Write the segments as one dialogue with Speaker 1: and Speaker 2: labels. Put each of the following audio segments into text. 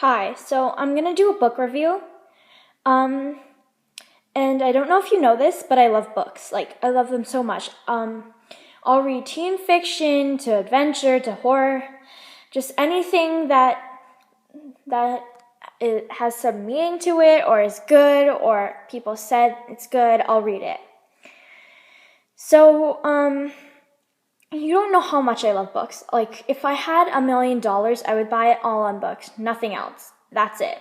Speaker 1: Hi, so I'm gonna do a book review. Um, and I don't know if you know this, but I love books. Like, I love them so much. I'll read teen fiction to adventure to horror, just anything that it has some meaning to it or is good or people said it's good, I'll read it. So, you don't know how much I love books. Like, if I had $1 million, I would buy it all on books, nothing else. That's it.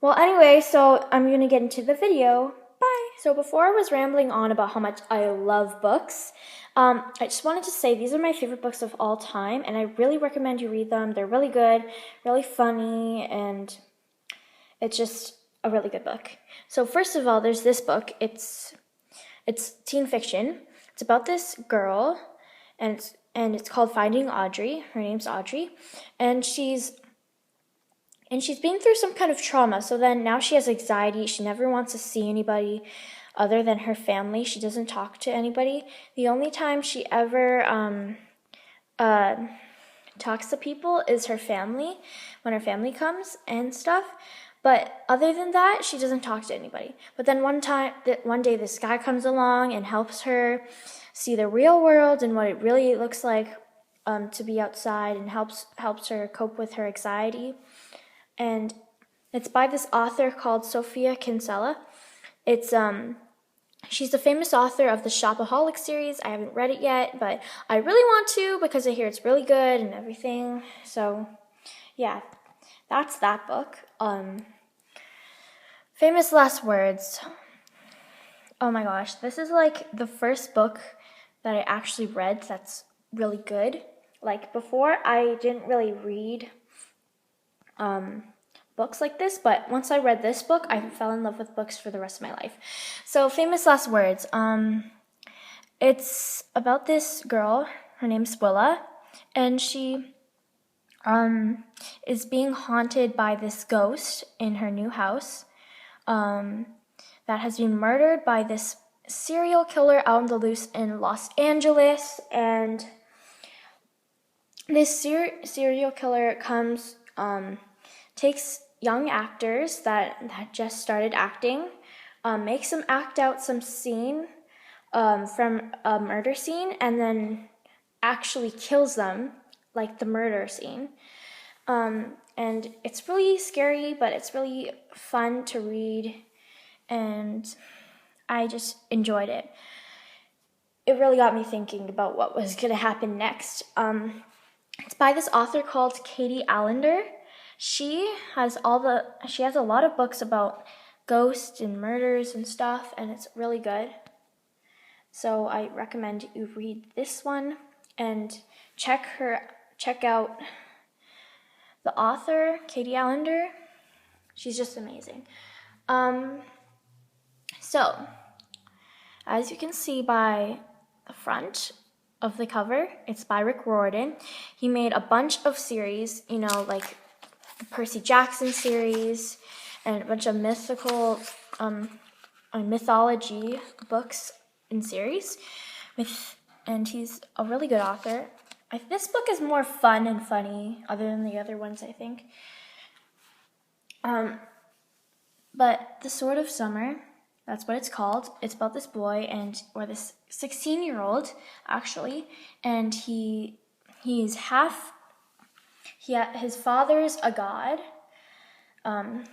Speaker 1: Well, anyway, so I'm going to get into the video. Bye. So before I was rambling on about how much I love books, I just wanted to say these are my favorite books of all time, and I really recommend you read them. They're really good, really funny, and it's just a really good book. So first of all, there's this book. It's teen fiction. It's about this girl, and it's called Finding Audrey. Her name's Audrey, and she's been through some kind of trauma. So then now she has anxiety. She never wants to see anybody other than her family. She doesn't talk to anybody. The only time she ever talks to people is her family, when her family comes and stuff. But other than that, she doesn't talk to anybody. But then one day this guy comes along and helps her see the real world and what it really looks like to be outside, and helps her cope with her anxiety. And it's by this author called Sophia Kinsella. She's the famous author of the Shopaholic series. I haven't read it yet, but I really want to because I hear it's really good and everything. So, yeah, that's that book. Famous Last Words. Oh my gosh, this is like the first book that I actually read that's really good. Like before, I didn't really read books like this, but once I read this book, I fell in love with books for the rest of my life. So, Famous Last Words. It's about this girl. Her name's Willa, and she is being haunted by this ghost in her new house that has been murdered by this serial killer out on the loose in Los Angeles. And this serial killer comes, takes young actors that just started acting, makes them act out some scene from a murder scene, and then actually kills them, like the murder scene. And it's really scary, but it's really fun to read, and I just enjoyed it. It really got me thinking about what was going to happen next. It's by this author called Katie Allender. She has a lot of books about ghosts and murders and stuff, and it's really good. So I recommend you read this one and check out the author, Katie Allender. She's just amazing. So, as you can see by the front of the cover, it's by Rick Riordan. He made a bunch of series, like the Percy Jackson series and a bunch of mythology books and series. And he's a really good author. This book is more fun and funny, other than the other ones, I think. But The Sword of Summer, that's what it's called. It's about this boy or this 16-year-old, actually, and his father's a god. And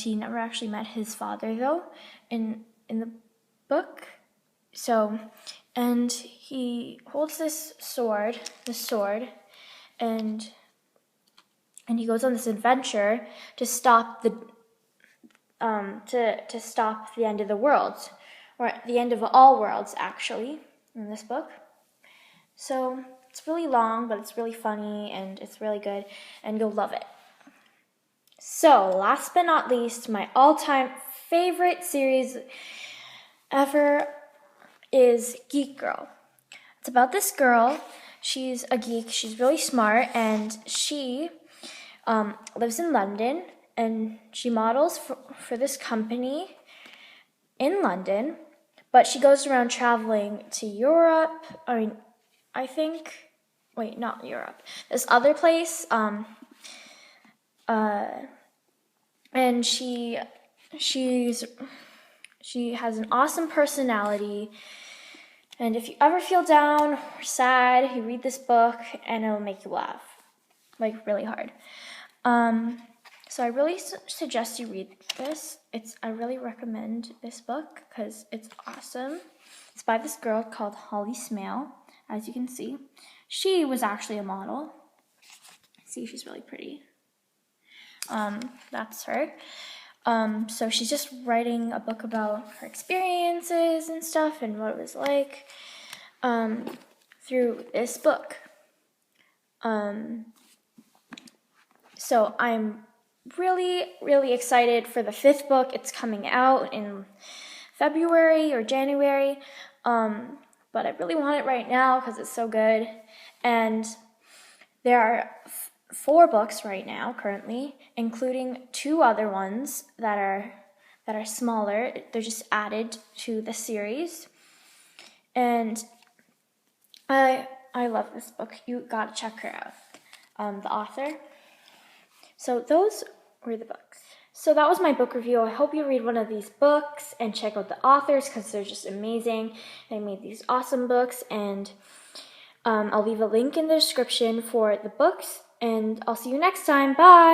Speaker 1: he never actually met his father though in the book. So, and he holds this sword, and he goes on this adventure to stop the end of the world, or the end of all worlds, actually, in this book. So it's really long, but it's really funny, and it's really good, and you'll love it. So, last but not least, my all-time favorite series ever is Geek Girl. It's about this girl. She's a geek. She's really smart, and she lives in London, and she models for this company in London, but she goes around traveling to Europe. I think wait, not Europe, this other place. And she has an awesome personality. And if you ever feel down or sad, you read this book and it'll make you laugh, like really hard. So I really suggest you read this. I really recommend this book because it's awesome. It's by this girl called Holly Smale, as you can see. She was actually a model. See, she's really pretty. That's her. So she's just writing a book about her experiences and stuff and what it was like through this book. So I'm really, really excited for the 5th book. It's coming out in February or January, but I really want it right now because it's so good. And there are 4 books right now currently, including 2 other ones that are smaller. They're just added to the series. And I love this book. You gotta check her out, the author. So those were the books. So that was my book review. I hope you read one of these books and check out the authors because they're just amazing. They made these awesome books, and I'll leave a link in the description for the books, and I'll see you next time. Bye!